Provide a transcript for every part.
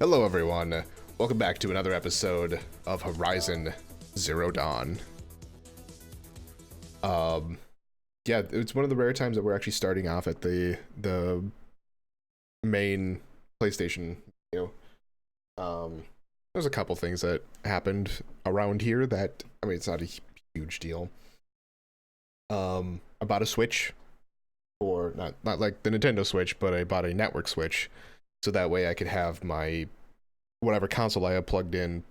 Hello everyone, welcome back to another episode of Horizon Zero Dawn. Yeah, it's one of the rare times that we're actually starting off at the main PlayStation menu. There's a couple things that happened around here that, I mean, it's not a huge deal. I bought a Switch, or not like the Nintendo Switch, but I bought a network Switch, so that way I could have my whatever console I had plugged in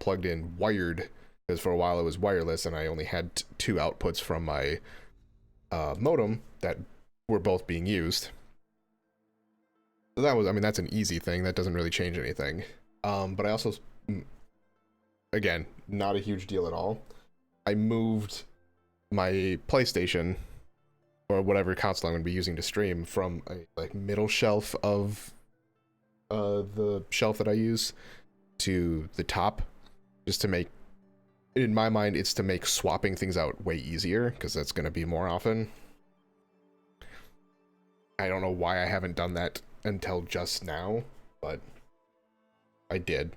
wired, because for a while it was wireless and I only had two outputs from my modem that were both being used. So that was, I mean, that's an easy thing. That doesn't really change anything. But I also, again, not a huge deal at all. I moved my PlayStation, or whatever console I'm going to be using to stream, from a like middle shelf of the shelf that I use to the top, just to make, in my mind, it's to make swapping things out way easier, because that's going to be more often. I don't know why I haven't done that until just now, but I did.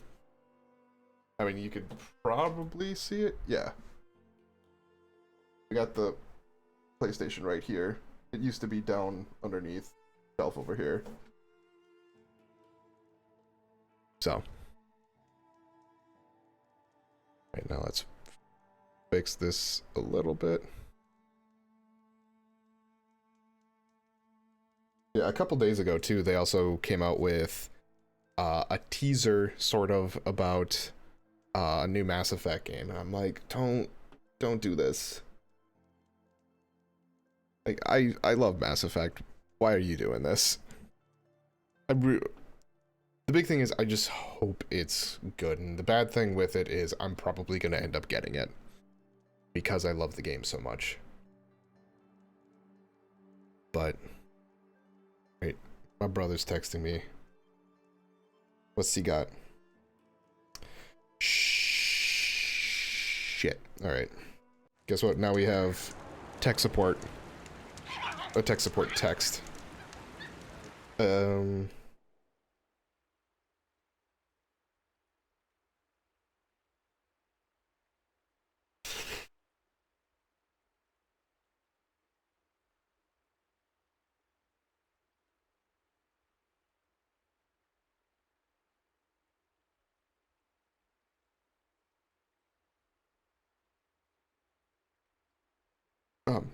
I mean, you could probably see it. Yeah. We got the PlayStation right here. It used to be down underneath the shelf over here. So. Right now, let's fix this a little bit. Yeah, a couple days ago too, they also came out with a teaser, sort of, about a new Mass Effect game, and I'm like, don't do this. Like, I love Mass Effect. Why are you doing this? The big thing is, I just hope it's good, and the bad thing with it is I'm probably gonna end up getting it because I love the game so much. But wait, my brother's texting me. What's he got? Shit. All right. Guess what? Now we have tech support. A tech support text.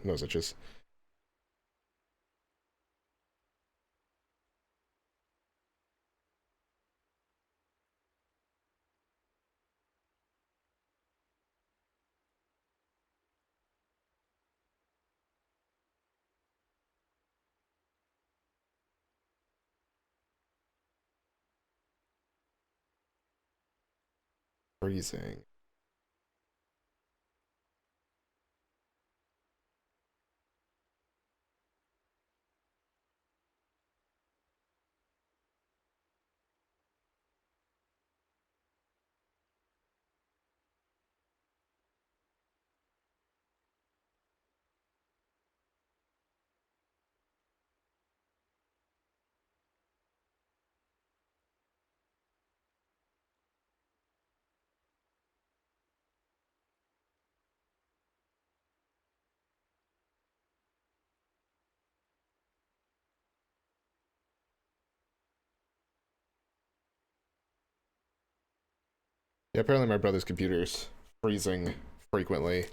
No suches. Freezing. Yeah, apparently my brother's computer's freezing frequently.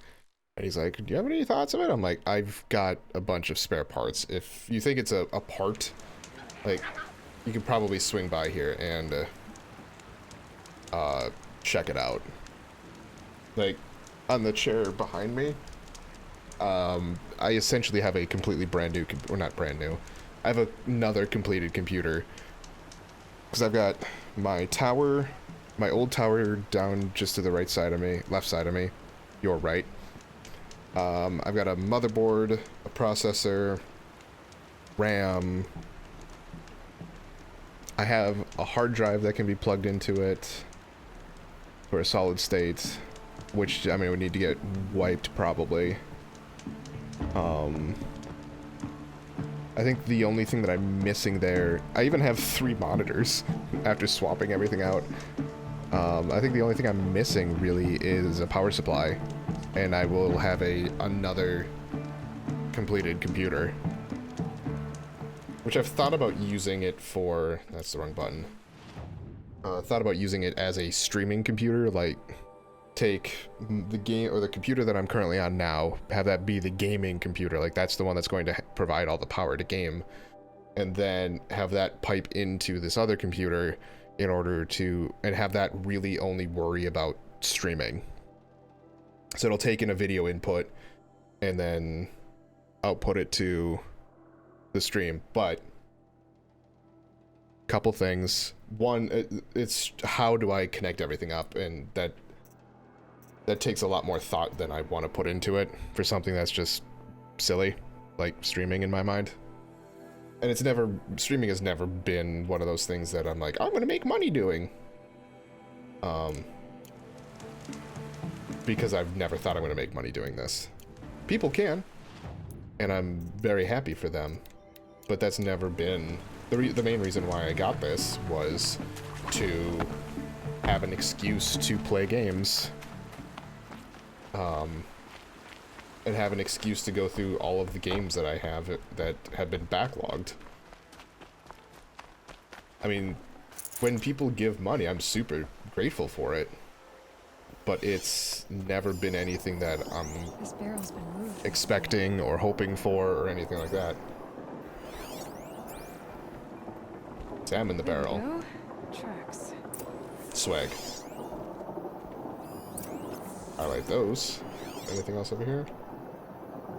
And he's like, do you have any thoughts of it? I'm like, I've got a bunch of spare parts. If you think it's a part, like, you could probably swing by here and check it out. Like, on the chair behind me, I essentially have a completely brand new, or not brand new, I have another completed computer. Because I've got my tower, my old tower down just to the right side of me, left side of me, your right. I've got a motherboard, a processor, RAM. I have a hard drive that can be plugged into it for a solid state, which, I mean, would need to get wiped probably. I I think the only thing that I'm missing there, I even have 3 monitors after swapping everything out. I think the only thing I'm missing really is a power supply, and I will have another completed computer, which I've thought about using it for. That's the wrong button. Thought about using it as a streaming computer, like take the game or the computer that I'm currently on now, have that be the gaming computer, like that's the one that's going to provide all the power to game, and then have that pipe into this other computer in order to, and have that really only worry about streaming. So it'll take in a video input and then output it to the stream. But couple things. One, it's how do I connect everything up, and that takes a lot more thought than I want to put into it for something that's just silly, like streaming in my mind. And streaming has never been one of those things that I'm like, I'm gonna make money doing. Because I've never thought I'm gonna make money doing this. People can, and I'm very happy for them, but that's never been, the main reason why I got this was to have an excuse to play games. And have an excuse to go through all of the games that I have that have been backlogged. I mean, when people give money, I'm super grateful for it, but it's never been anything that I'm expecting or hoping for or anything like that. Sam in the barrel. Tracks. Swag. I like those. Anything else over here?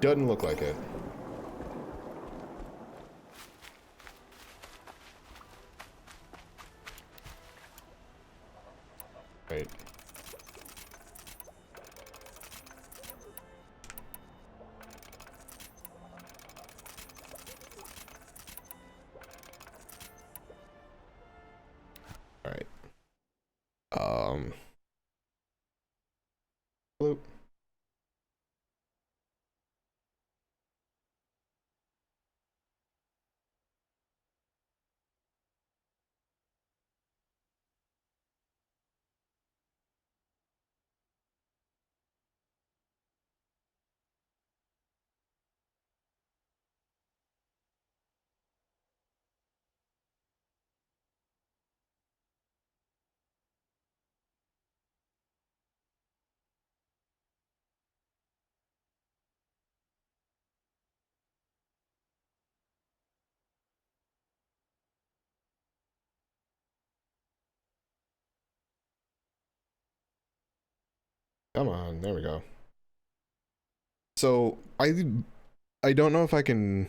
Doesn't look like it. Right. Alright. Bloop. Come on, there we go. So, I don't know if I can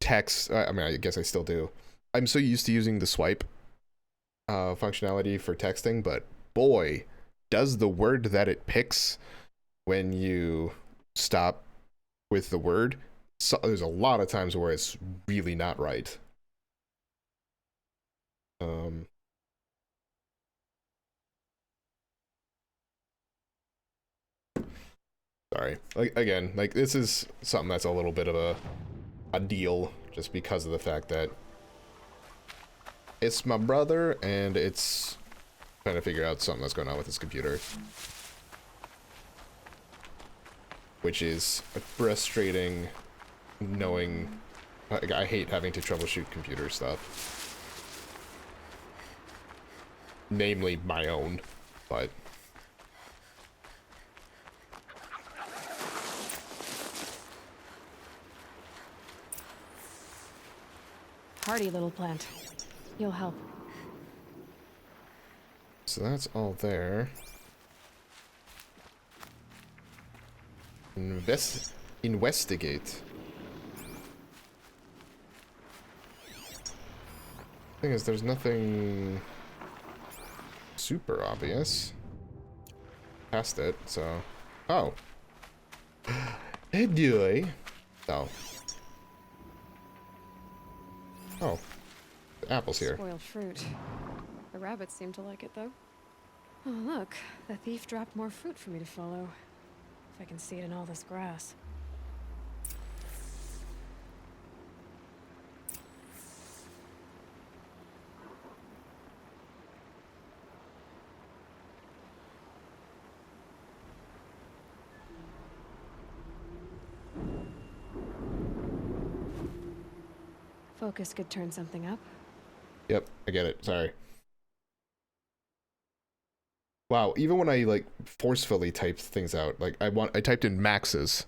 text, I mean, I guess I still do. I'm so used to using the swipe functionality for texting, but boy, does the word that it picks when you stop with the word, so there's a lot of times where it's really not right. Sorry. Like, again, like this is something that's a little bit of a deal, just because of the fact that it's my brother and it's trying to figure out something that's going on with his computer, which is frustrating. Knowing, like, I hate having to troubleshoot computer stuff, namely my own, but Hardy little plant. You'll help. so that's all there. Investigate. Thing is, there's nothing super obvious past it, so. Oh. Enjoy. No. Oh. The apple's here. Spoiled fruit. The rabbits seem to like it, though. Oh, look. The thief dropped more fruit for me to follow. If I can see it in all this grass. focus could turn something up. Yep, I get it. Sorry. Wow, even when I like forcefully typed things out, like I typed in maxes.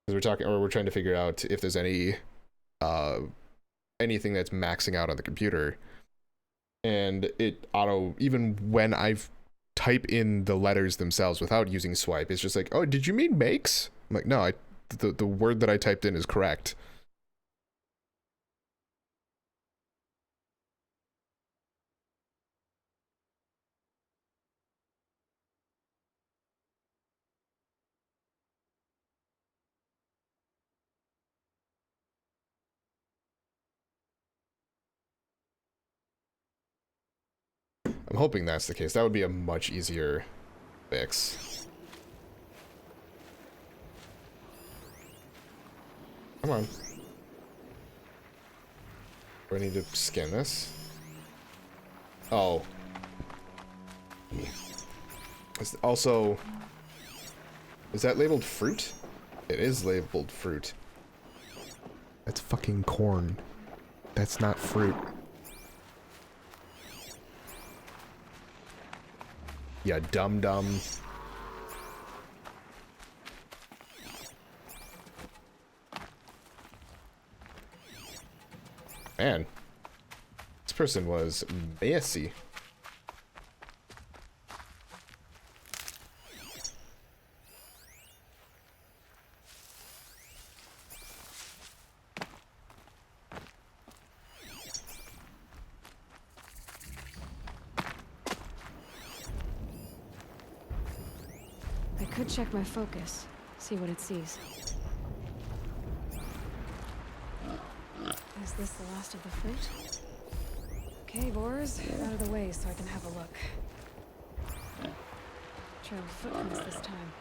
Because we're trying to figure out if there's any anything that's maxing out on the computer. And it even when I've type in the letters themselves without using swipe, it's just like, oh, did you mean makes? I'm like, no, the word that I typed in is correct. I'm hoping that's the case. That would be a much easier fix. Come on. Do I need to scan this? Oh. Also, is that labeled fruit? It is labeled fruit. That's fucking corn. That's not fruit. Yeah, dum-dum. Man, this person was messy. I could check my focus, see what it sees. Is this the last of the fruit? Okay, boars, out of the way so I can have a look. Trail of footprints this time.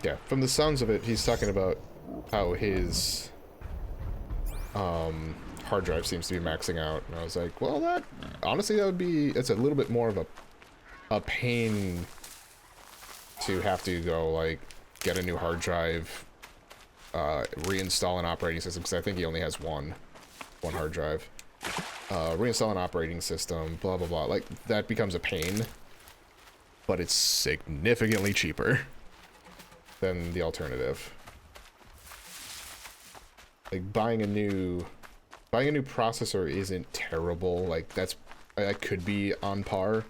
Yeah, from the sounds of it, he's talking about how his hard drive seems to be maxing out, and I was like, well, that honestly, it's a little bit more of a pain to have to go like get a new hard drive, reinstall an operating system, because I think he only has one hard drive, reinstall an operating system, blah blah blah. Like that becomes a pain, but it's significantly cheaper than the alternative. Like buying a new processor isn't terrible. Like that could be on par.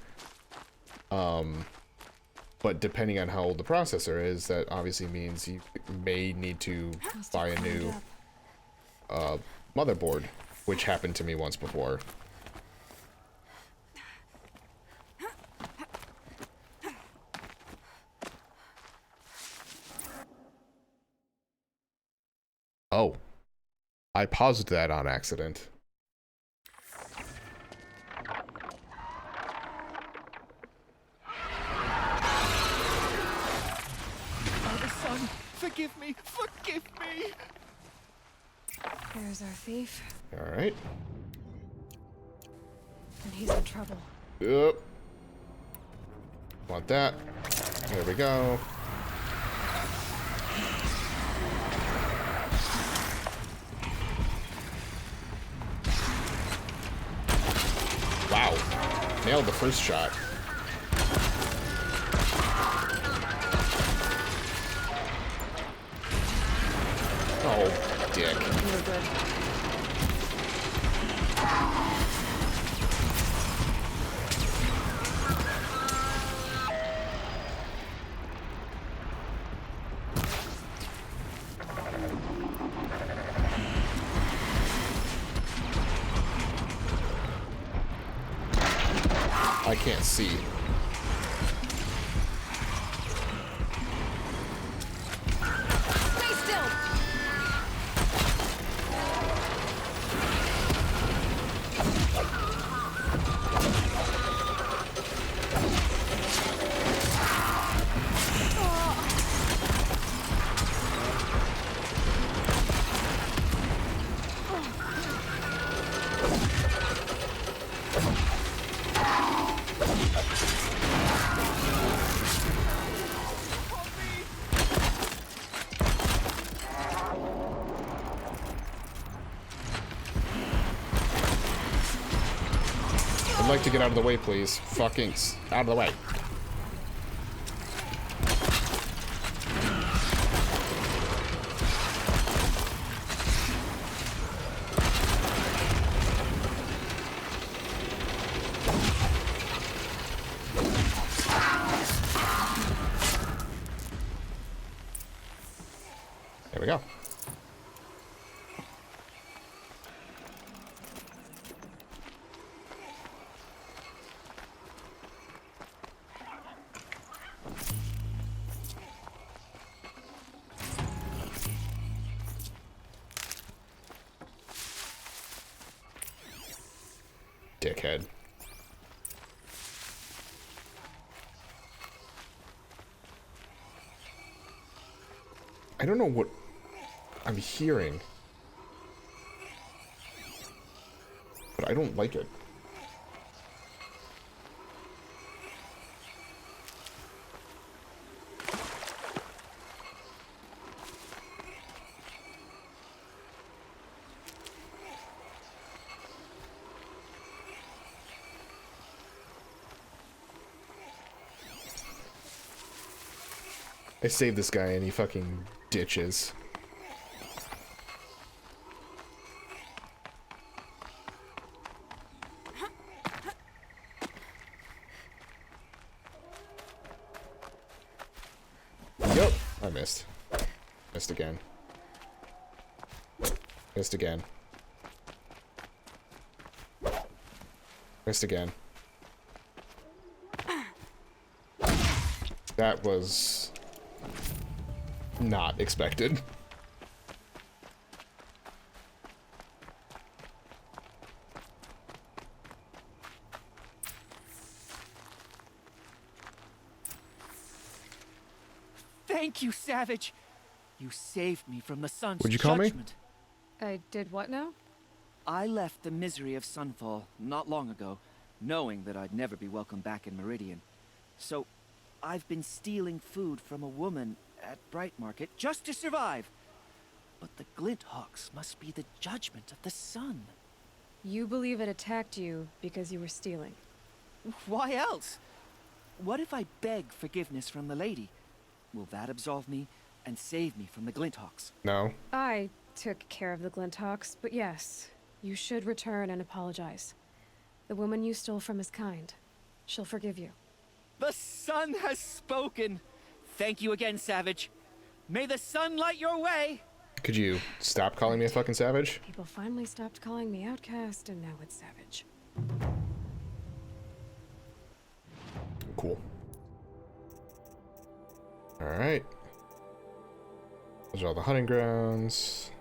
But depending on how old the processor is, that obviously means you may need to buy a new motherboard, which happened to me once before. Oh, I paused that on accident. Father, son, forgive me, forgive me! There's our thief, All right. and he's in trouble. Yep. Want that. There we go. Wow. Nailed the first shot. Oh, dick. You're good. I can't see. Stay still! I'd like to get out of the way, please. Fucking out of the way. There we go. Dickhead. I don't know what I'm hearing, but I don't like it. I saved this guy and he fucking ditches. Yep, I missed. Missed again. Missed again. Missed again. That was not expected. Thank you, Savage. You saved me from the sun's Would you call me? judgment. I did what now? I left the misery of Sunfall not long ago, knowing that I'd never be welcome back in Meridian. So, I've been stealing food from a woman at Bright Market just to survive. But the Glinthawks must be the judgment of the sun. You believe it attacked you because you were stealing. Why else? What if I beg forgiveness from the lady? Will that absolve me and save me from the Glinthawks? No. I took care of the Glinthawks, but yes, you should return and apologize. The woman you stole from is kind. She'll forgive you. The sun has spoken. Thank you again, Savage. May the sun light your way. Could you stop calling me a fucking savage? People finally stopped calling me outcast, and now it's Savage. Cool. Alright. Those are all the hunting grounds.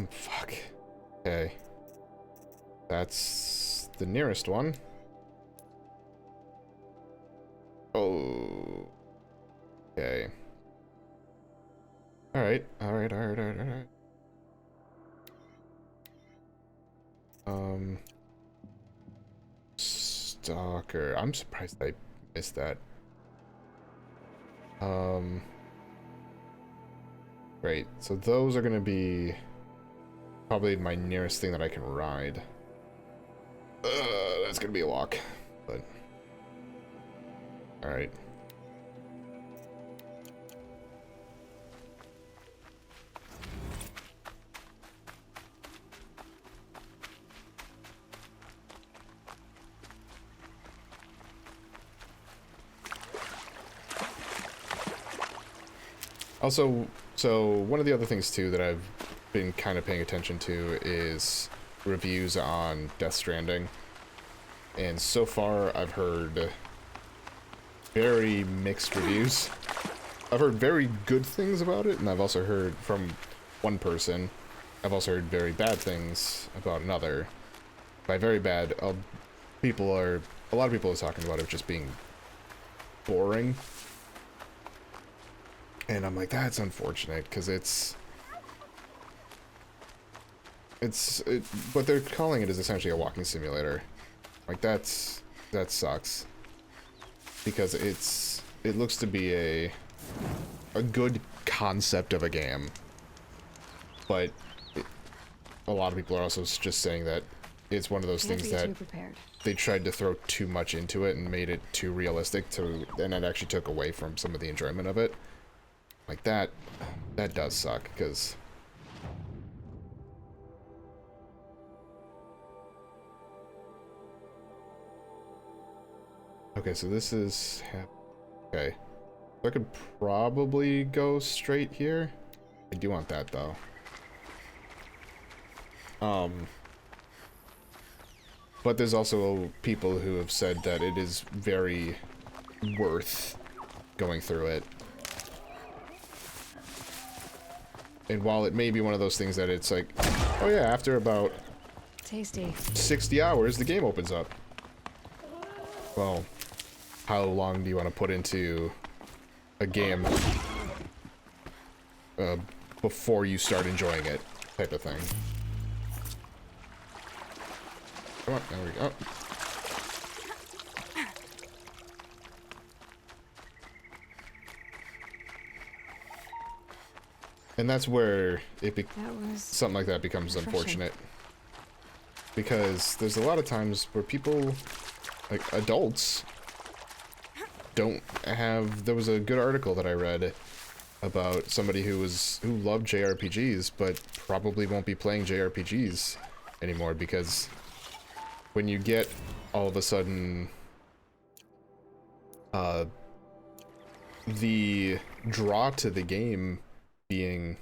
Fuck. Okay. That's the nearest one. Oh. Okay. Alright. Stalker. I'm surprised I missed that. Great. So those are gonna be probably my nearest thing that I can ride. That's gonna be a walk, but alright. Also, so one of the other things too that I've been kind of paying attention to is reviews on Death Stranding. And so far, I've heard very mixed reviews. I've heard very good things about it, and I've also heard from one person. I've also heard very bad things about another. By very bad, a lot of people are talking about it just being boring. And I'm like, that's unfortunate, because what they're calling it is essentially a walking simulator. Like, that sucks. Because it looks to be a good concept of a game. But a lot of people are also just saying that it's one of those things that they tried to throw too much into it and made it too realistic and it actually took away from some of the enjoyment of it. Like, that does suck, because okay, so this is okay. So I could probably go straight here. I do want that though. But there's also people who have said that it is very worth going through it. And while it may be one of those things that it's like, oh yeah, after about tasty 60 hours, the game opens up. Well, how long do you want to put into a game before you start enjoying it, type of thing? Come on, there we go. And that's where something like that becomes unfortunate. Because there's a lot of times where people, like adults, don't have... There was a good article that I read about somebody who loved JRPGs, but probably won't be playing JRPGs anymore, because when you get all of a sudden the draw to the game being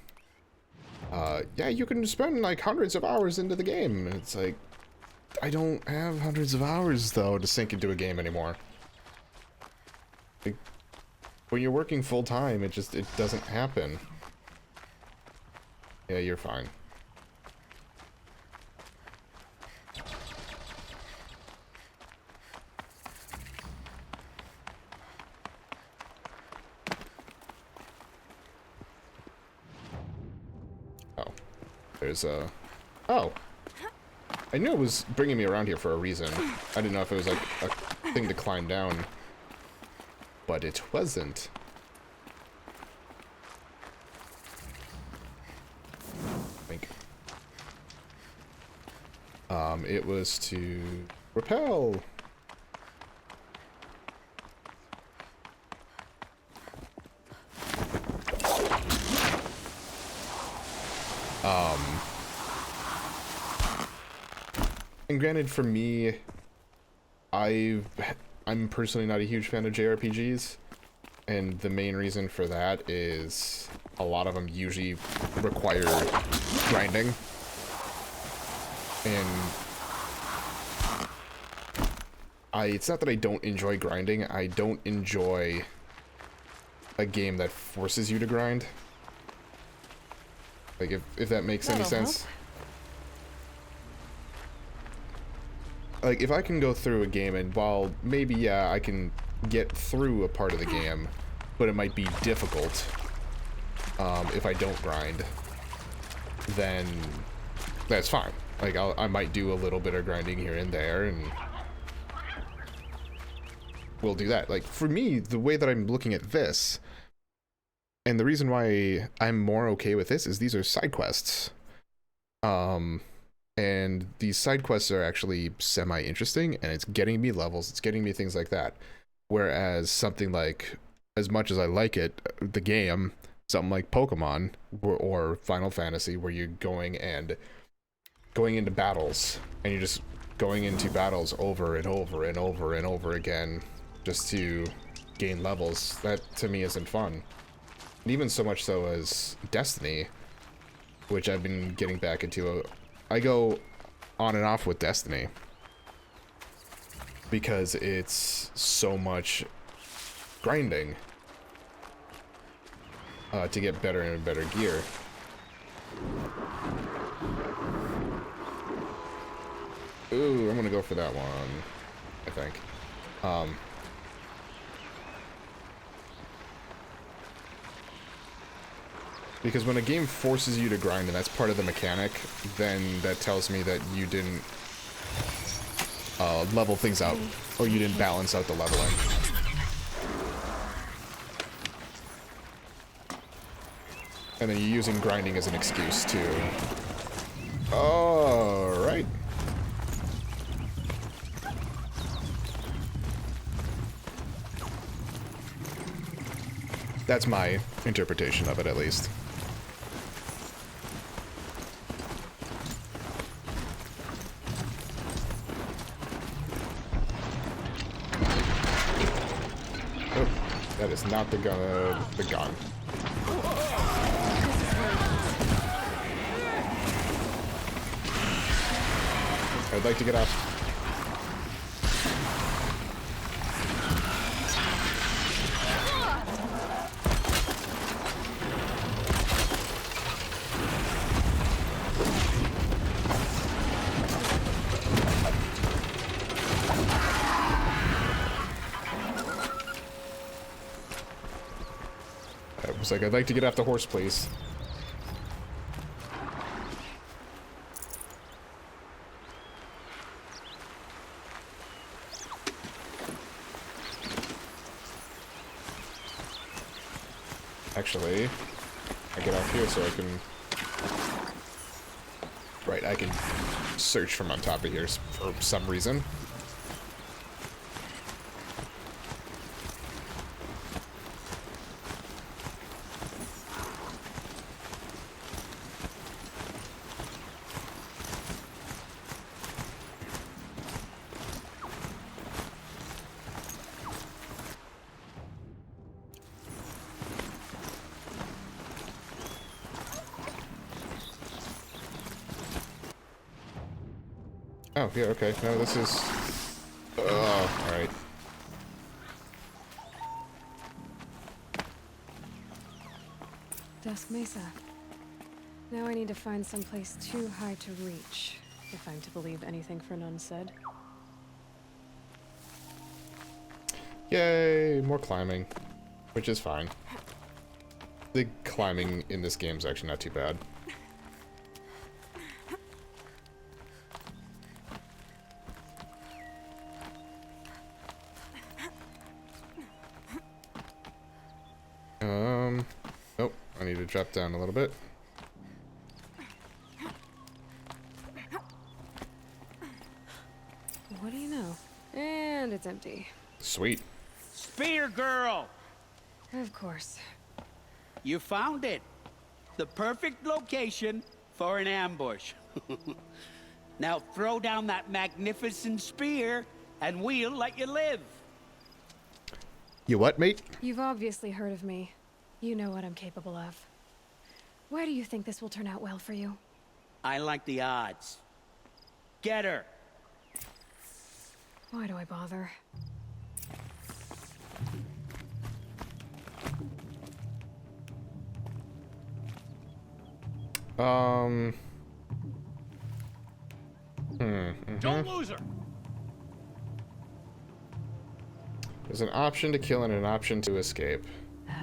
yeah, you can spend like hundreds of hours into the game, and it's like, I don't have hundreds of hours though to sink into a game anymore. Like, when you're working full-time, it doesn't happen. Yeah, you're fine. Oh, there's a... Oh! I knew it was bringing me around here for a reason. I didn't know if it was like a thing to climb down. But it wasn't. I think. It was to repel. And granted, for me, I'm personally not a huge fan of JRPGs, and the main reason for that is a lot of them usually require grinding, and it's not that I don't enjoy grinding, I don't enjoy a game that forces you to grind. Like, if that makes any sense. Like, if I can go through a game and while maybe, yeah, I can get through a part of the game, but it might be difficult if I don't grind, then that's fine. Like, I might do a little bit of grinding here and there, and we'll do that. Like, for me, the way that I'm looking at this, and the reason why I'm more okay with this is these are side quests. And these side quests are actually semi-interesting, and it's getting me levels, it's getting me things like that. Whereas something like, as much as I like it, the game, something like Pokemon or Final Fantasy, where you're going into battles, and you're just going into battles over and over and over and over again just to gain levels, that to me isn't fun. And even so much so as Destiny, which I've been getting back into. I go on and off with Destiny because it's so much grinding to get better and better gear. Ooh, I'm gonna go for that one, I think. Because when a game forces you to grind and that's part of the mechanic, then that tells me that you didn't level things out, or you didn't balance out the leveling. And then you're using grinding as an excuse to... Alright. That's my interpretation of it, at least. Oh, that is not the gun. I'd like to get off. I was like, I'd like to get off the horse, please. Actually, I get off here so I can... Right, I can search from on top of here for some reason. Oh, yeah, okay. No, this is... Oh, alright. Dusk Mesa. Now I need to find someplace too high to reach, if I'm to believe anything Fernund said. Yay, more climbing. Which is fine. The climbing in this game is actually not too bad. Nope, I need to drop down a little bit. What do you know? And it's empty. Sweet. Spear girl! Of course. You found it. The perfect location for an ambush. Now throw down that magnificent spear, and we'll let you live. You what, mate? You've obviously heard of me. You know what I'm capable of. Why do you think this will turn out well for you? I like the odds. Get her. Why do I bother? Don't lose her. There's an option to kill and an option to escape.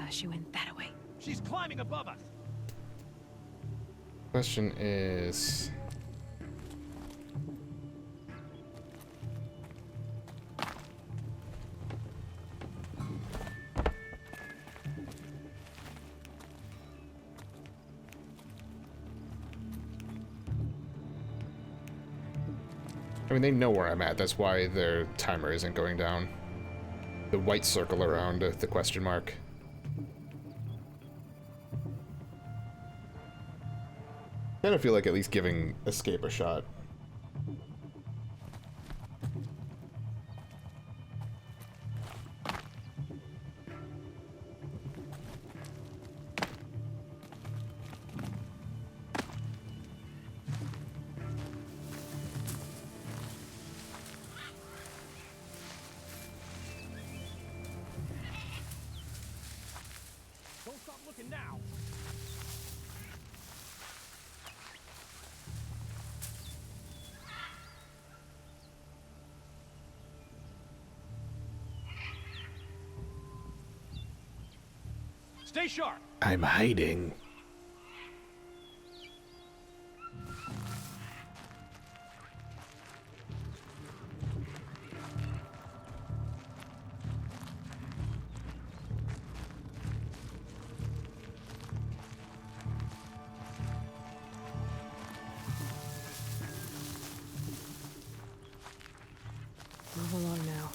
She went that away. She's climbing above us. Question is... I mean, they know where I'm at. That's why their timer isn't going down. The white circle around the question mark. I kind of feel like at least giving escape a shot. looking now. Stay sharp. I'm hiding. Move along now.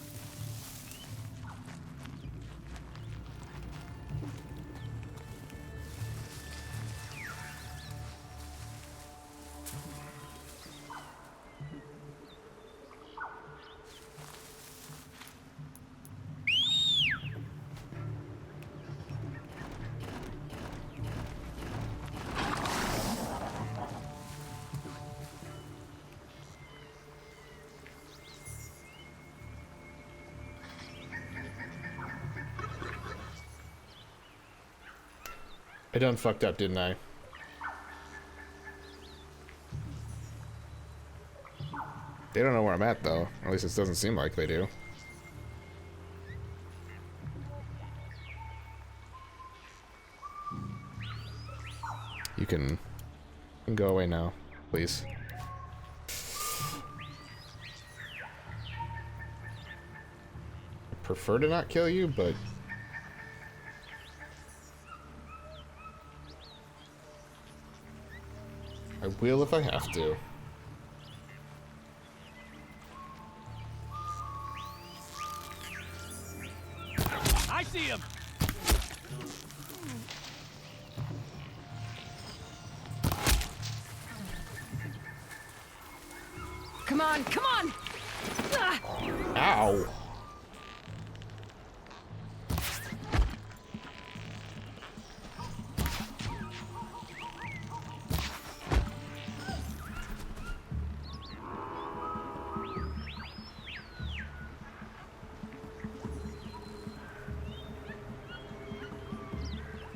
I done fucked up, didn't I? They don't know where I'm at, though. At least it doesn't seem like they do. You can go away now, please. I prefer to not kill you, but I will if I have to. I see him. Come on, come on! Ah! Ow!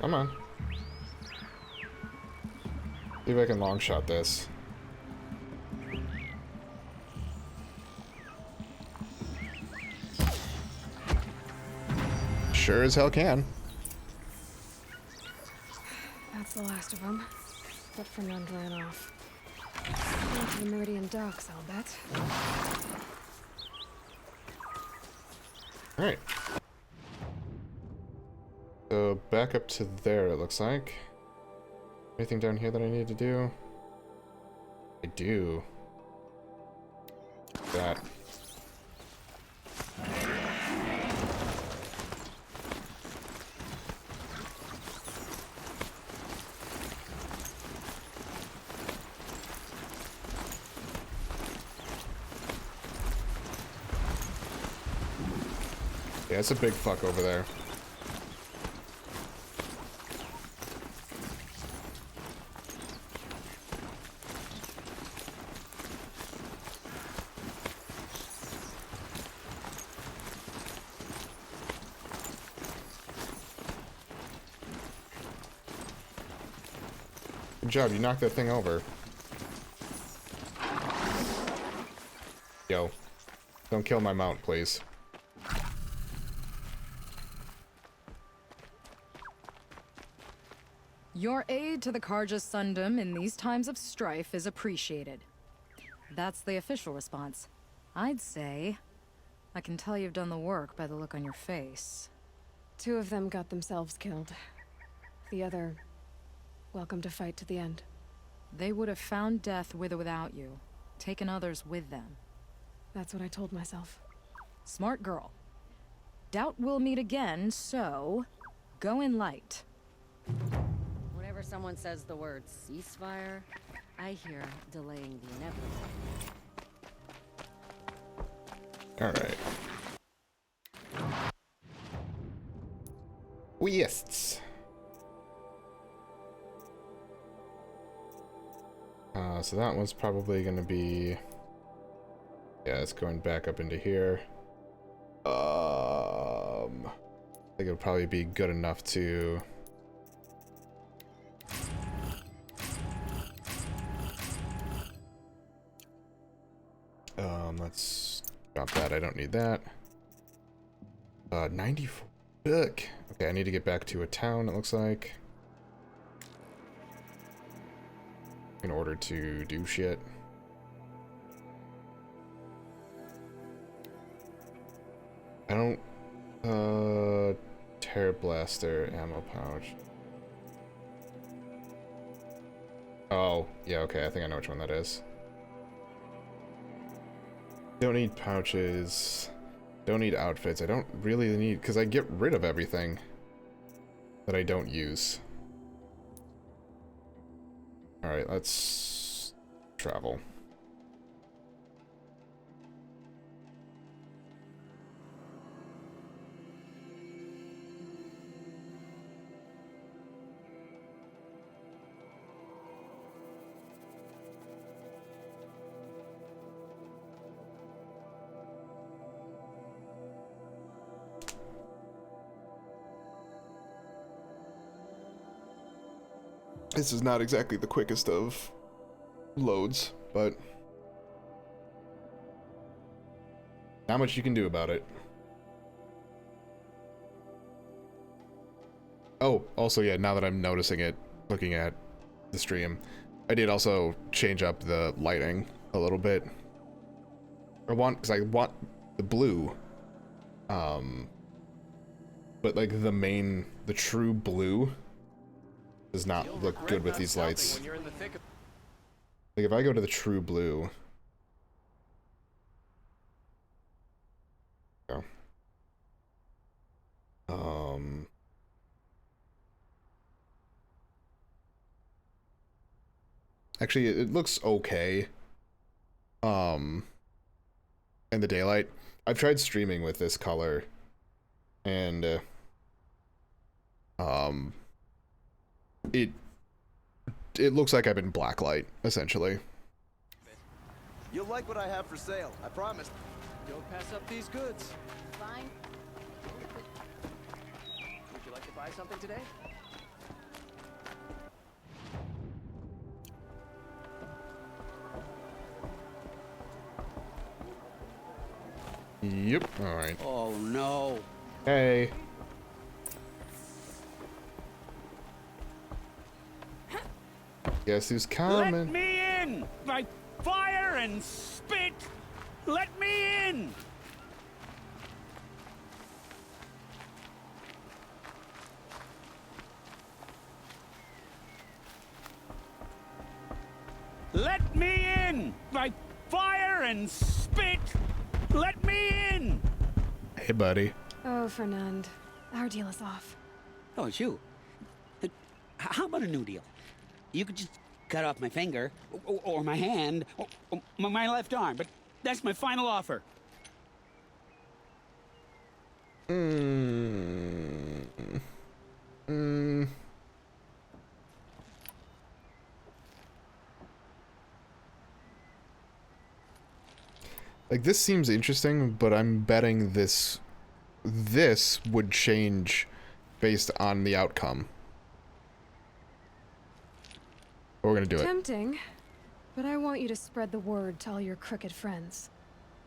Come on. See if I can long shot this. Sure as hell can. That's the last of them. But Fernund ran off. Went to the Meridian docks, I'll bet. Alright. So back up to there, it looks like. Anything down here that I need to do? I do. That. Yeah, it's a big fuck over there. Good job, you knocked that thing over. Yo, don't kill my mount, please. Your aid to the Karja Sundom in these times of strife is appreciated. That's the official response. I'd say I can tell you've done the work by the look on your face. 2 of them got themselves killed. The other, welcome to fight to the end. They would have found death with or without you, taken others with them. That's what I told myself. Smart girl. Doubt we'll meet again, so go in light. Whenever someone says the word ceasefire, I hear delaying the inevitable. Alright. Yes. So that one's probably gonna be... Yeah, it's going back up into here. I think it'll probably be good enough to Let's drop that. I don't need that. 94. Ugh. Okay, I need to get back to a town, it looks like, in order to do shit. I don't, Terror Blaster, ammo pouch. Oh, yeah, okay, I think I know which one that is. Don't need pouches. Don't need outfits. I don't really need, because I get rid of everything that I don't use. Alright, let's travel. This is not exactly the quickest of loads, but not much you can do about it. Oh, also, yeah, now that I'm noticing it, looking at the stream, I did also change up the lighting a little bit. Because I want the blue, but like the true blue does not look good with these lights. Like if I go to the true blue, go. Actually, it looks okay. In the daylight, I've tried streaming with this color, and it looks like I'm in blacklight, essentially. You'll like what I have for sale, I promise. Don't pass up these goods. Fine. Would you like to buy something today? Yep, alright. Oh no. Hey. Guess who's coming? Let me in! By fire and spit! Let me in! Let me in! By fire and spit! Let me in! Hey, buddy. Oh, Fernund. Our deal is off. Oh, it's you. How about a new deal? You could just cut off my finger, or my hand, or my left arm, but that's my final offer. Like, this seems interesting, but I'm betting this would change based on the outcome. But we're gonna do it. Tempting, but I want you to spread the word to all your crooked friends.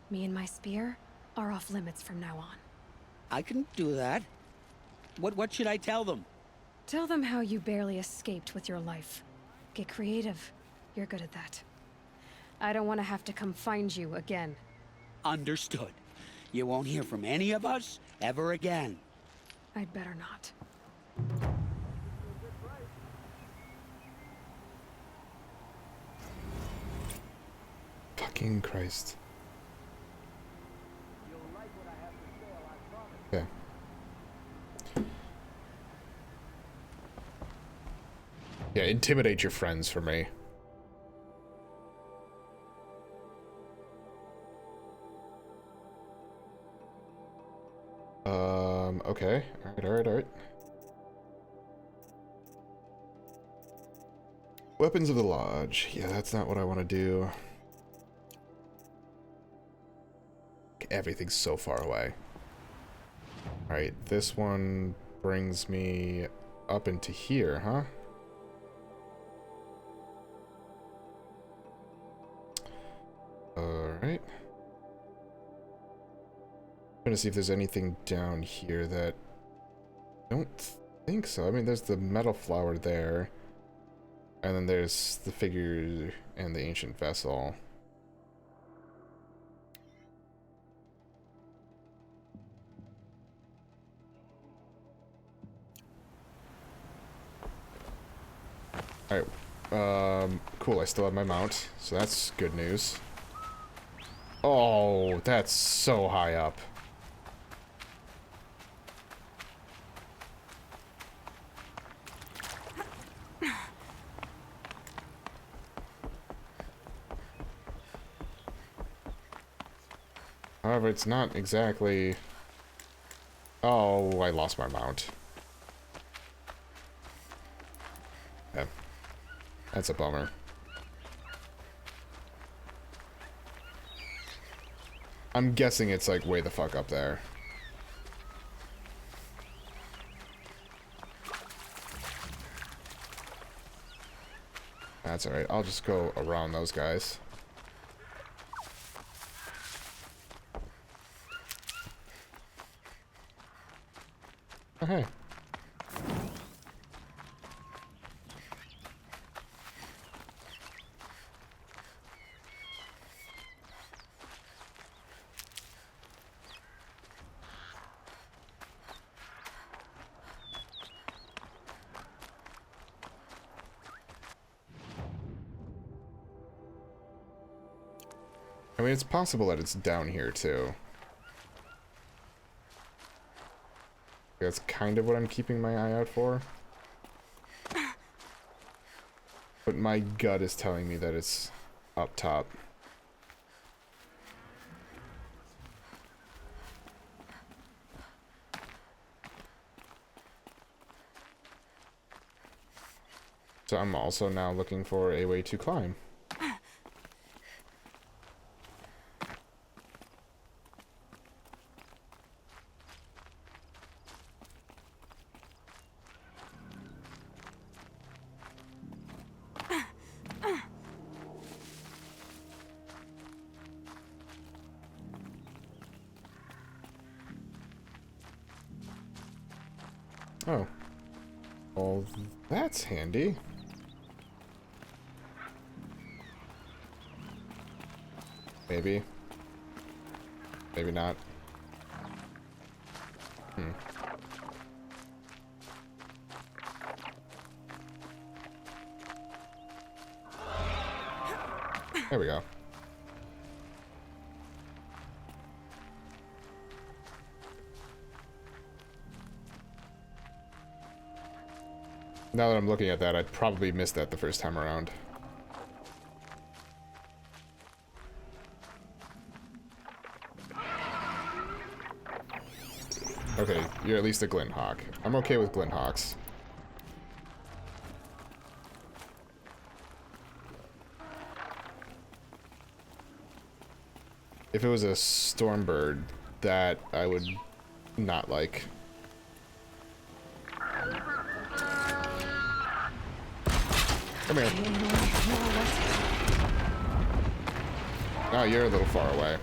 Me and my spear are off limits from now on. I can do that. What should I tell them? Tell them how you barely escaped with your life. Get creative. You're good at that. I don't want to have to come find you again. Understood. You won't hear from any of us ever again. I'd better not. Fucking Christ. Okay. Yeah, intimidate your friends for me. Okay. Alright. Weapons of the Lodge. Yeah, that's not what I want to do. Everything's so far away. Alright, this one brings me up into here, huh? Alright. to see if there's anything down here that... I don't think so. I mean, there's the metal flower there. And then there's the figure and the ancient vessel. Alright. Cool, I still have my mount, so that's good news. Oh, that's so high up. However, it's not exactly... Oh, I lost my mount. Yeah. That's a bummer. I'm guessing it's like way the fuck up there. That's alright, I'll just go around those guys. Oh, hey. I mean, it's possible that it's down here, too. That's kind of what I'm keeping my eye out for. But my gut is telling me that it's up top. So I'm also now looking for a way to climb. Oh. Well, that's handy. Maybe. Maybe not. There we go. Now that I'm looking at that, I probably missed that the first time around. Okay, you're at least a Glinthawk. I'm okay with Glinthawks. If it was a Stormbird, that I would not like. Come here. Oh, you're a little far away.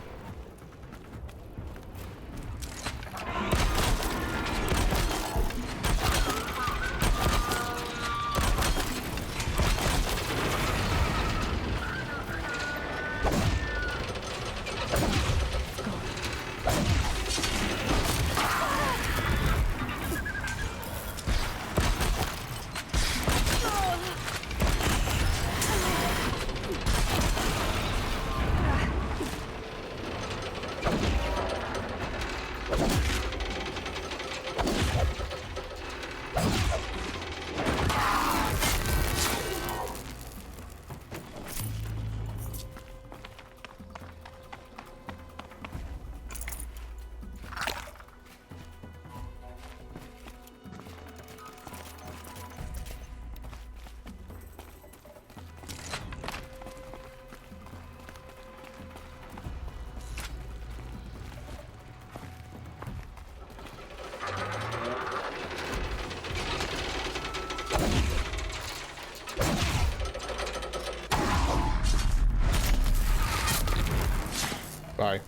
Bye.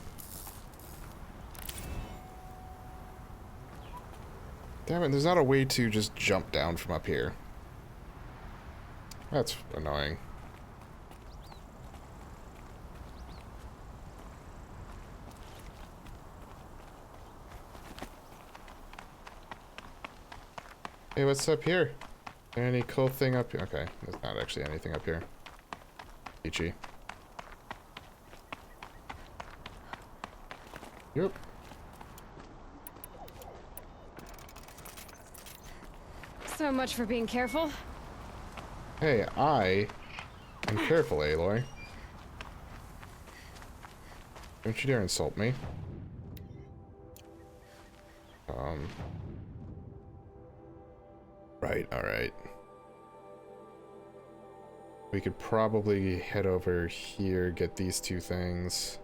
Damn it, there's not a way to just jump down from up here. That's annoying. Hey, what's up here? Any cool thing up here? Okay, there's not actually anything up here. Peachy. Yep. So much for being careful. Hey, I am careful, Aloy. Don't you dare insult me. Right, alright. We could probably head over here, get these two things.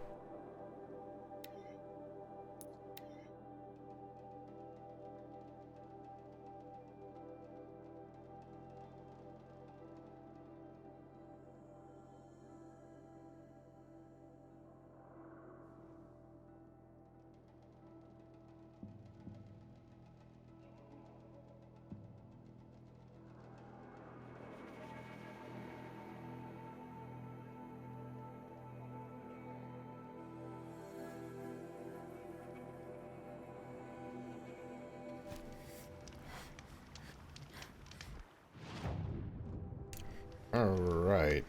Alright.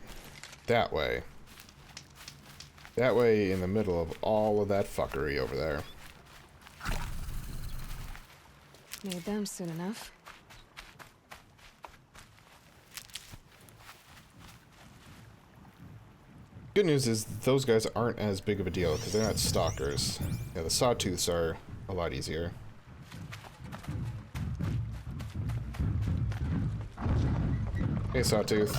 That way. That way in the middle of all of that fuckery over there. Made them soon enough. Good news is those guys aren't as big of a deal because they're not stalkers. Yeah, the sawtooths are a lot easier. Hey, Sawtooth.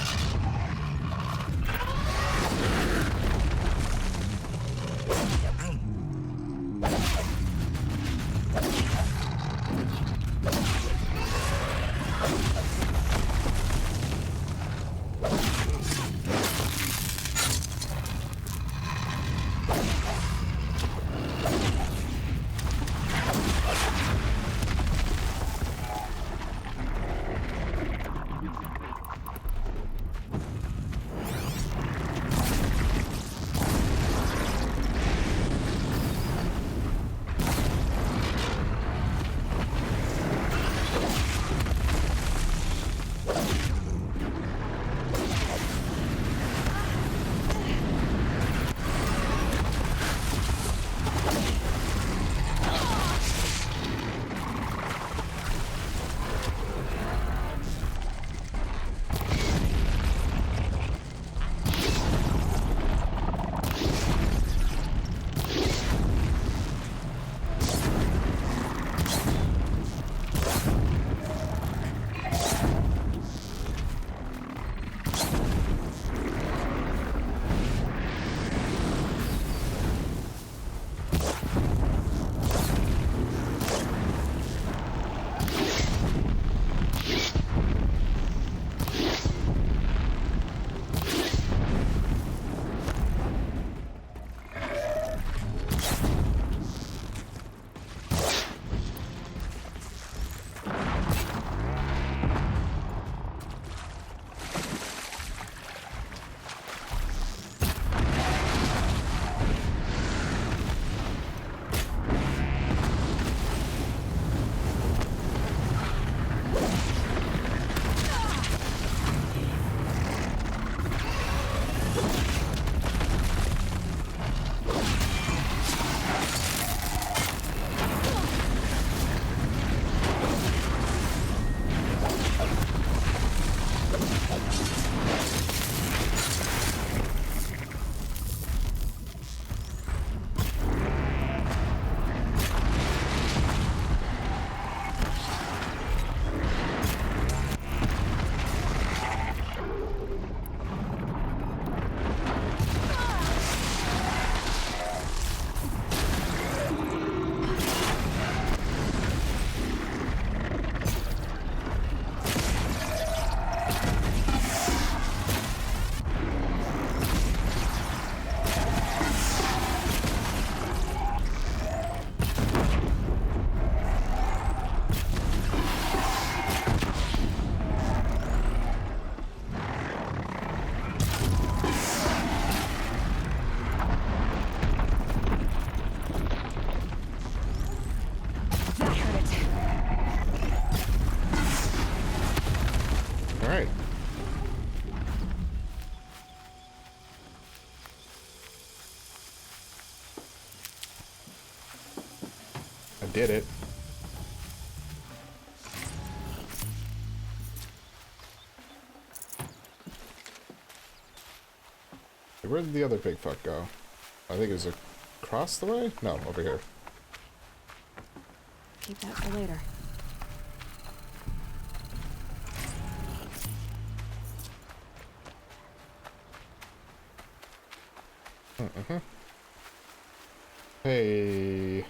Alright. I did it. Where did the other big fuck go? I think it was across the way? No, over here. Keep that for later. Hey.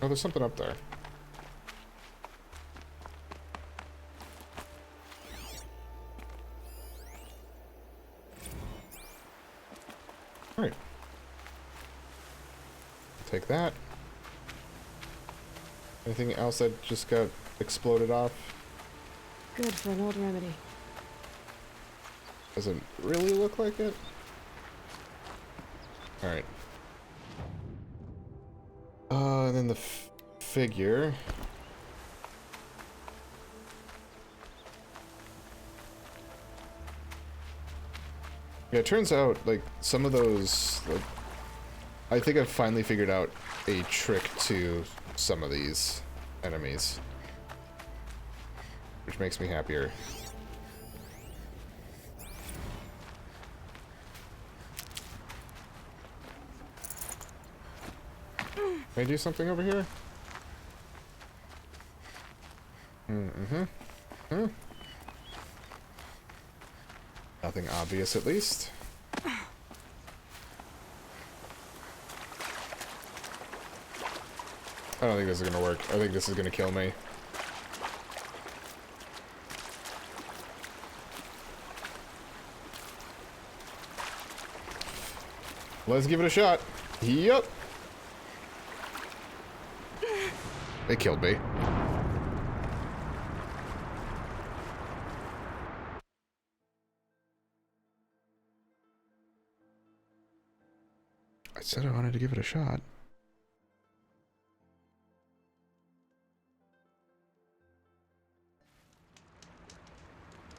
Oh, there's something up there. Alright. Take that. Anything else that just got exploded off? Good for an old remedy. Doesn't really look like it. Alright. And then the figure. Yeah, it turns out, like, some of those, like, I think I've finally figured out a trick to some of these enemies. Which makes me happier. Can I do something over here? Nothing obvious, at least. I don't think this is gonna work. I think this is gonna kill me. Let's give it a shot. Yep. It killed me. I said I wanted to give it a shot.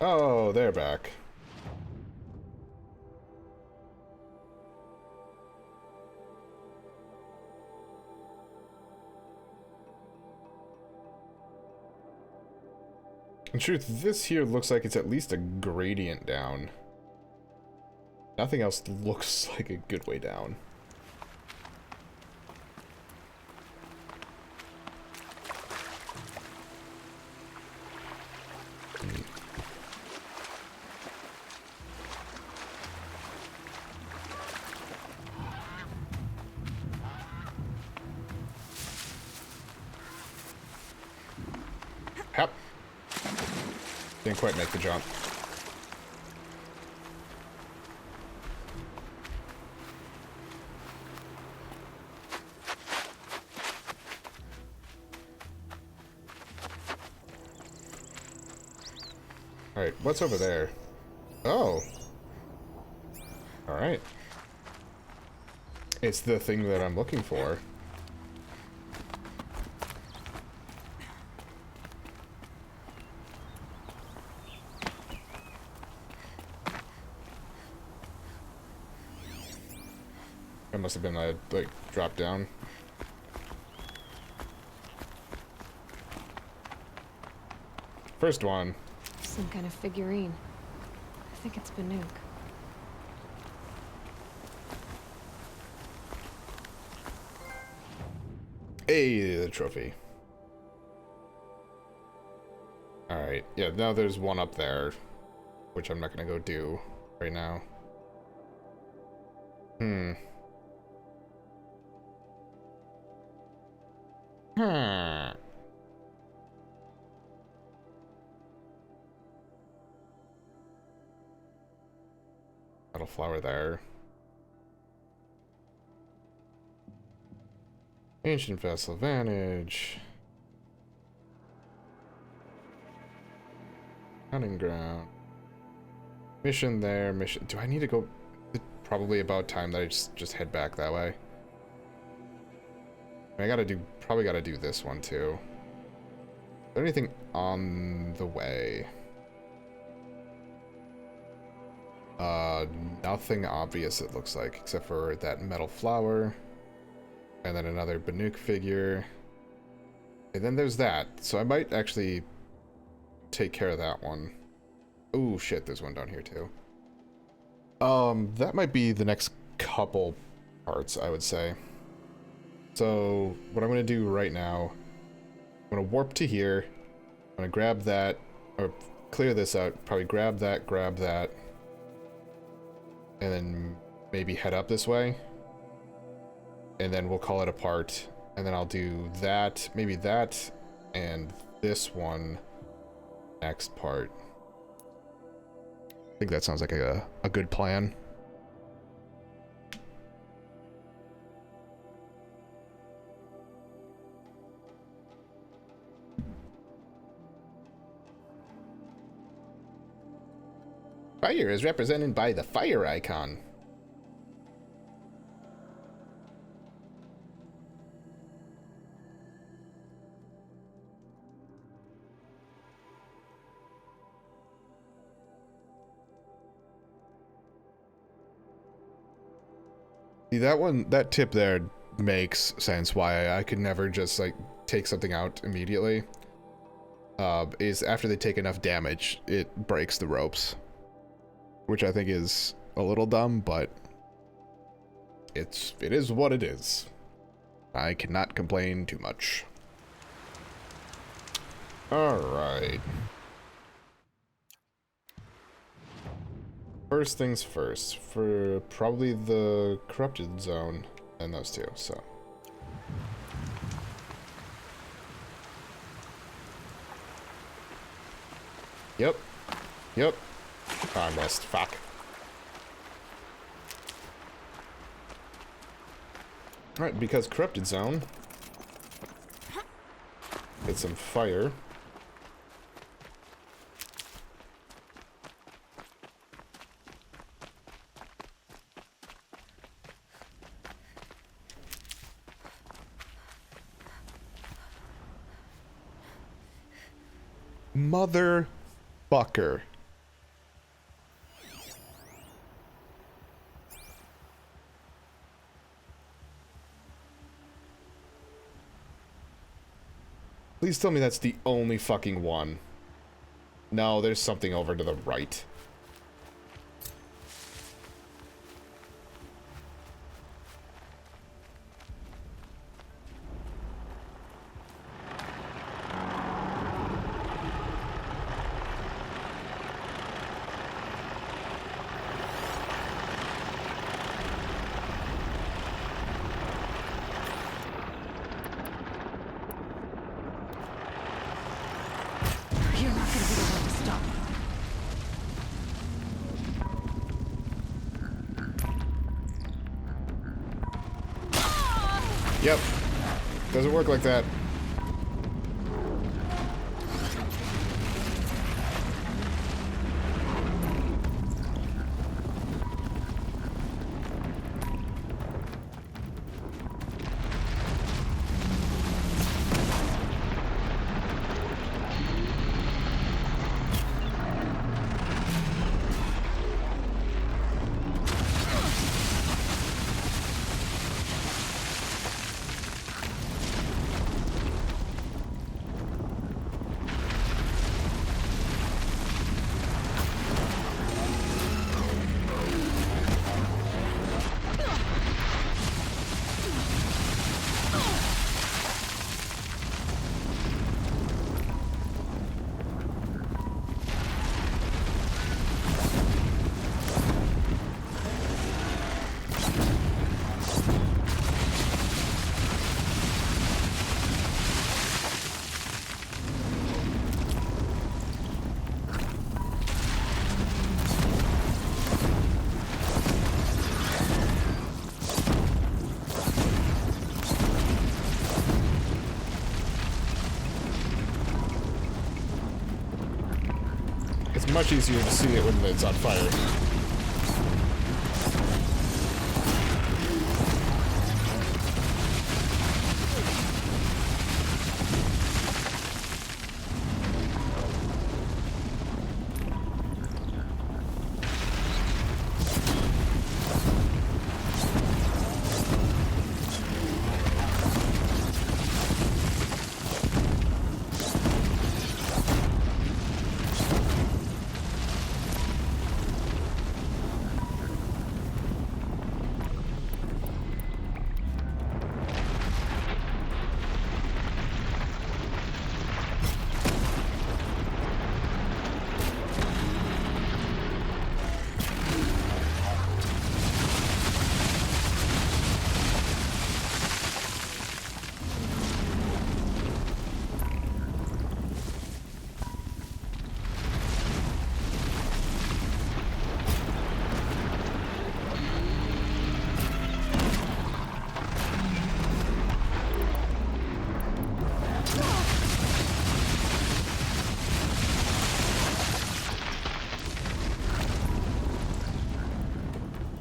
Oh, they're back. In truth, this here looks like it's at least a gradient down. Nothing else looks like a good way down. Yep. Didn't quite make the jump. Alright, what's over there? Oh. Alright. It's the thing that I'm looking for. It must have been a, like, drop down. First one. Some kind of figurine. I think it's Banuk. Hey, the trophy. Alright, yeah, now there's one up there, which I'm not gonna go do right now. Metal flower there. Ancient vessel vantage. Hunting ground. Mission there, mission. Do I need to go? It's probably about time that I just head back that way. Probably gotta do this one too. Is there anything on the way? Nothing obvious it looks like, except for that metal flower. And then another Banuk figure. And then there's that. So I might actually take care of that one. Oh shit, there's one down here too. That might be the next couple parts, I would say. So what I'm gonna do right now, I'm gonna warp to here. I'm gonna grab that, or clear this out, probably grab that, and then maybe head up this way. And then we'll call it a part. And then I'll do that, maybe that, and this one next part. I think that sounds like a good plan. Fire is represented by the fire icon. See, that tip there makes sense why I could never just like take something out immediately. Is after they take enough damage, it breaks the ropes. Which I think is a little dumb, but it is what it is. I cannot complain too much. Alright. First things first, for probably the corrupted zone and those two, so. Yep. Oh, I missed. Fuck. Alright, because corrupted zone. Get some fire. Motherfucker. Please tell me that's the only fucking one. No, there's something over to the right. Yep. Doesn't work like that. It's much easier to see it when it's on fire.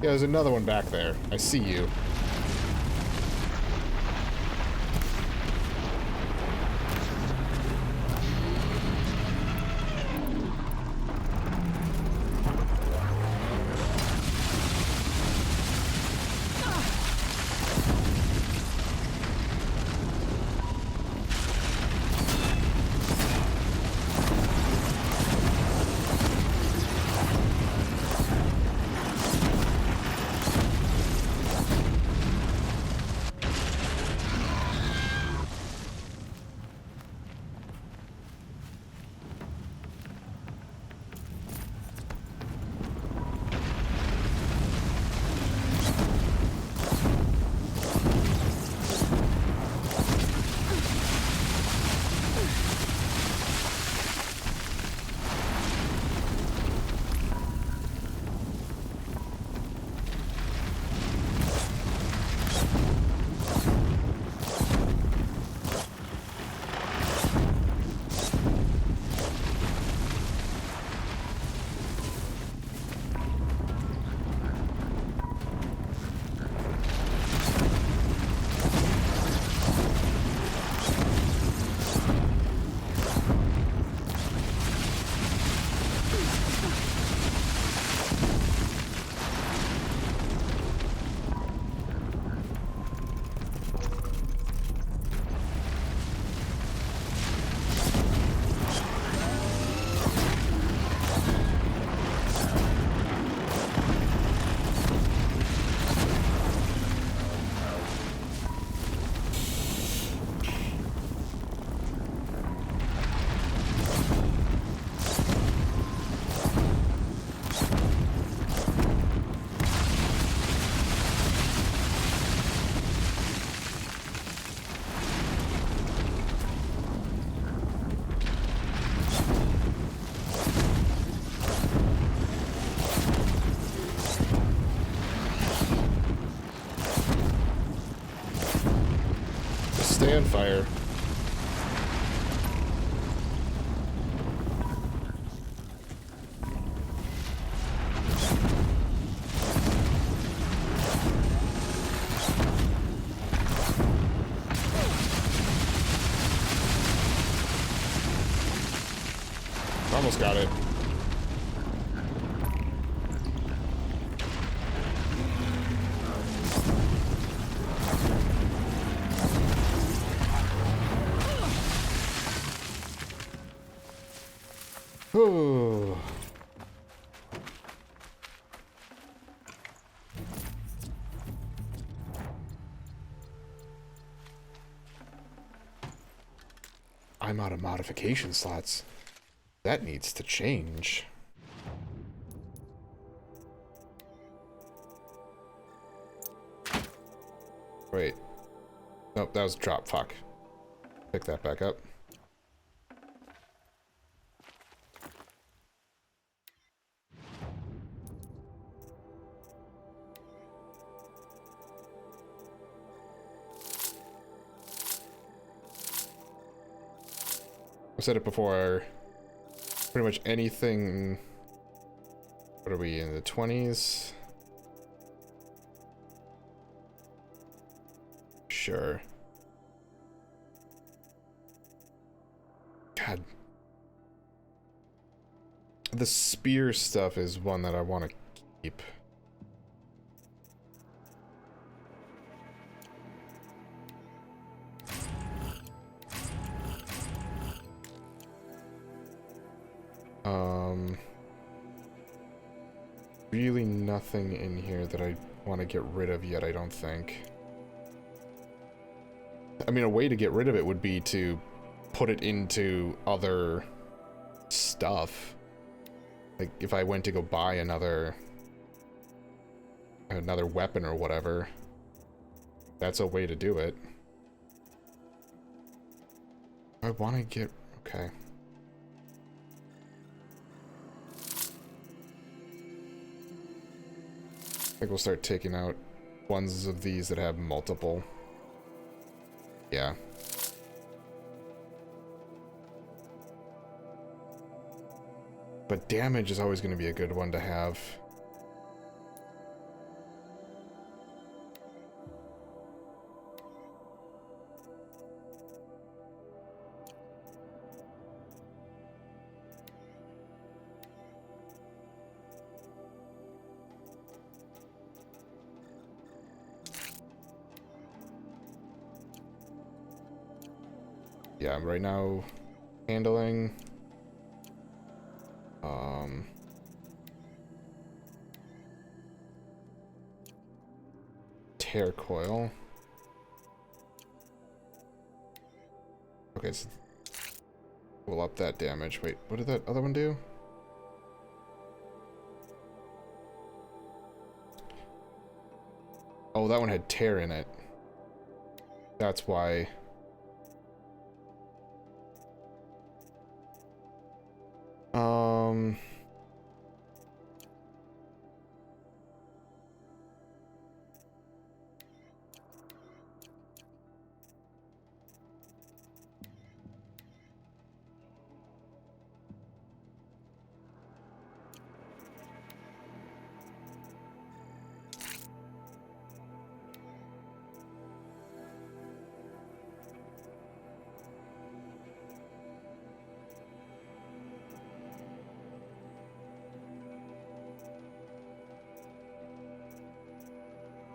Yeah, there's another one back there. I see you. Stay on fire. Almost got it. Ooh. I'm out of modification slots. That needs to change. Wait. Nope, that was a drop. Fuck. Pick that back up. I said it before. Pretty much anything. What are we in the 20s? Sure. God. The spear stuff is one that I want to keep. Really nothing in here that I want to get rid of yet, I don't think. I mean, a way to get rid of it would be to put it into other stuff. Like, if I went to go buy another weapon or whatever, that's a way to do it. I want to get... okay. I think we'll start taking out ones of these that have multiple. Yeah. But damage is always going to be a good one to have. Yeah, right now, handling. Tear coil. Okay, so we'll up that damage. Wait, what did that other one do? Oh, that one had tear in it. That's why.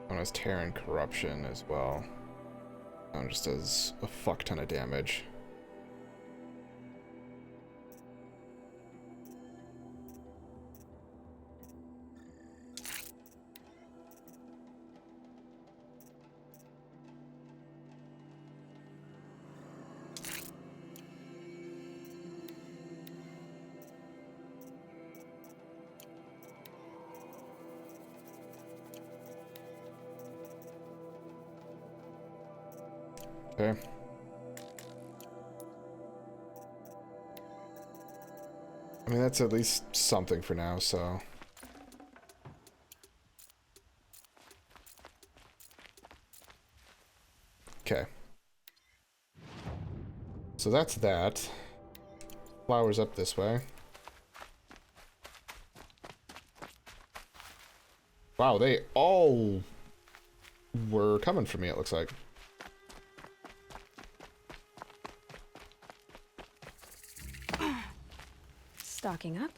One has tear and corruption as well. That one just does a fuck ton of damage. Okay. I mean, that's at least something for now, so. Okay. So that's that. Flowers up this way. Wow, they all were coming for me, it looks like. Stocking up.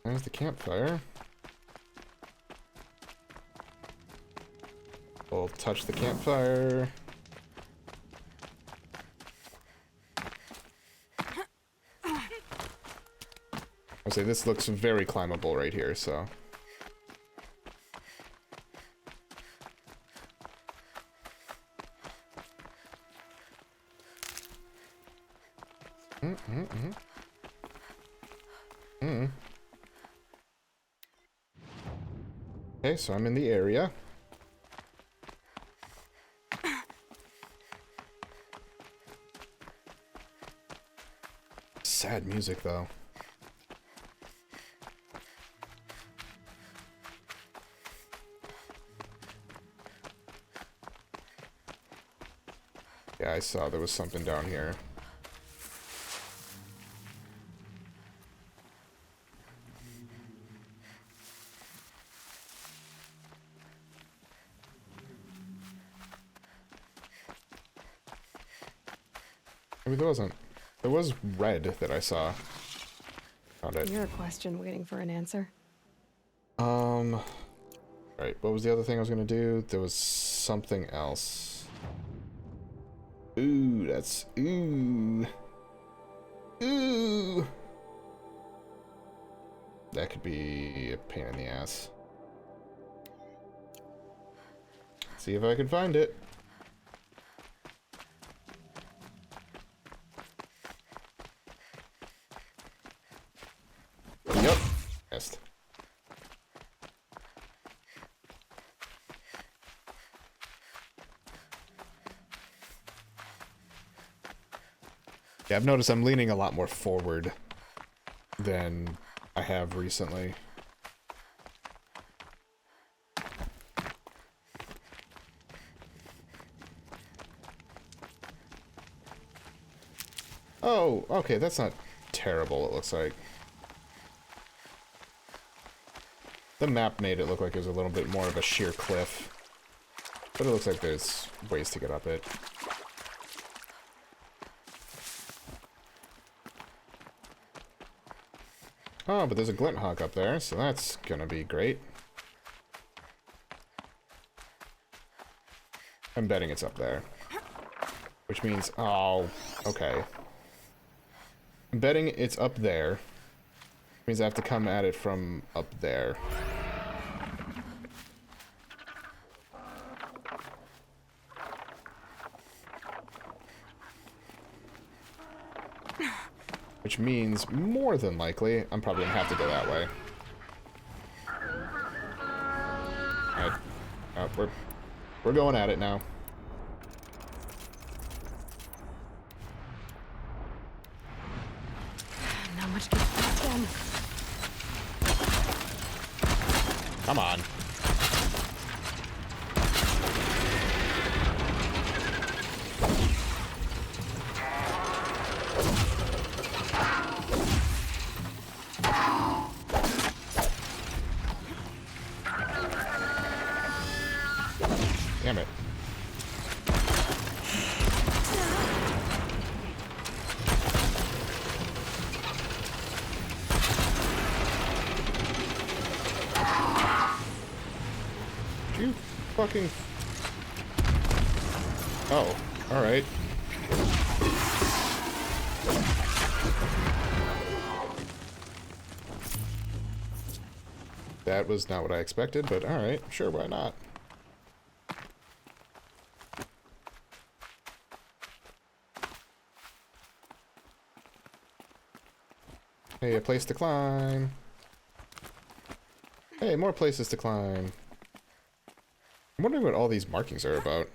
There's the campfire. We'll touch the campfire. I'll say this looks very climbable right here, so. Okay, so I'm in the area. Sad music, though. Yeah, I saw there was something down here. Maybe there wasn't. There was red that I saw. Found it. Your question waiting for an answer. Right, what was the other thing I was gonna do? There was something else. Ooh, that's... Ooh. Ooh. That could be a pain in the ass. See if I can find it. Yep. Missed. Yeah, I've noticed I'm leaning a lot more forward than I have recently. Oh, okay, that's not terrible, it looks like. The map made it look like it was a little bit more of a sheer cliff. But it looks like there's ways to get up it. Oh, but there's a glint hawk up there, so that's gonna be great. I'm betting it's up there. Which means, oh, okay. I'm betting it's up there. Which means I have to come at it from up there. Which means, more than likely, I'm probably gonna have to go that way. Alright. We're going at it now. Not much gets past them. Come on. Damn it. You fucking... Oh, alright. That was not what I expected, but alright, sure, why not? Hey, a place to climb. Hey, more places to climb. I'm wondering what all these markings are about.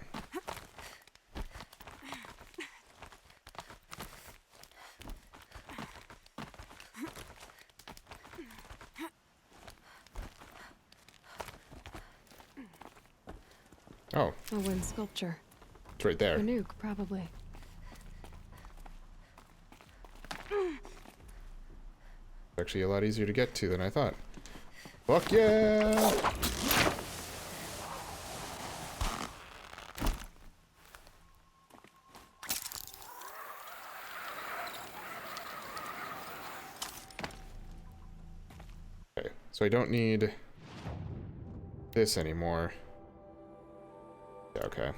Oh, A wind sculpture. it's right there. Fernund, probably. Actually a lot easier to get to than I thought. Fuck yeah! Okay, so I don't need this anymore. Yeah, okay.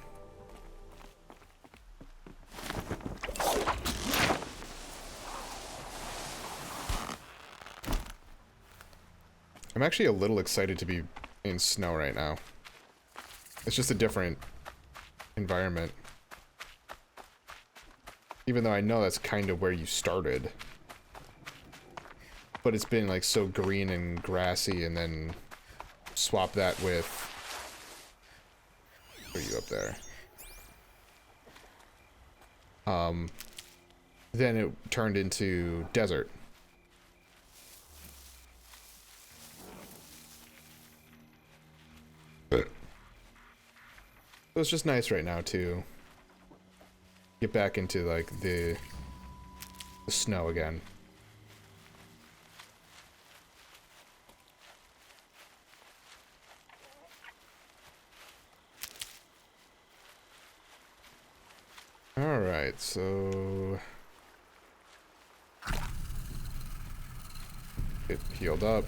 I'm actually a little excited to be in snow right now. It's just a different environment. Even though I know that's kind of where you started. But it's been like so green and grassy, and then swap that with... Where are you up there? Then it turned into desert. So it's just nice right now to get back into like the snow again. All right, so get healed up.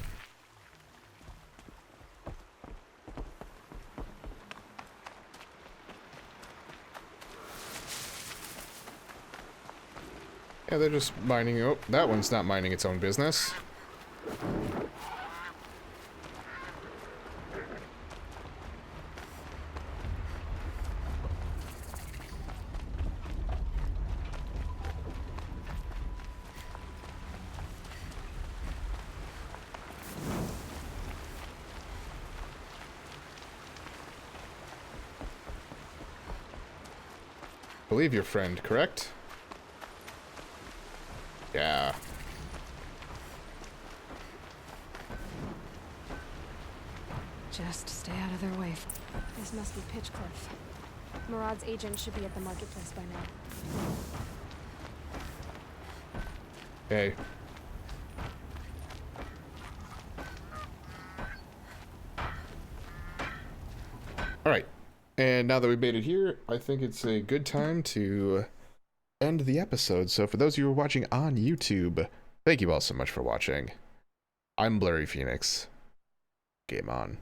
Yeah, they're just mining. Oh, that one's not minding its own business. Believe your friend, correct? Yeah. Just stay out of their way. This must be Pitchcliff. Murad's agent should be at the marketplace by now. Okay. Alright. And now that we've made it here, I think it's a good time to end the episode. So for those of you who are watching on YouTube, thank you all so much for watching. I'm Blurry Phoenix. Game on.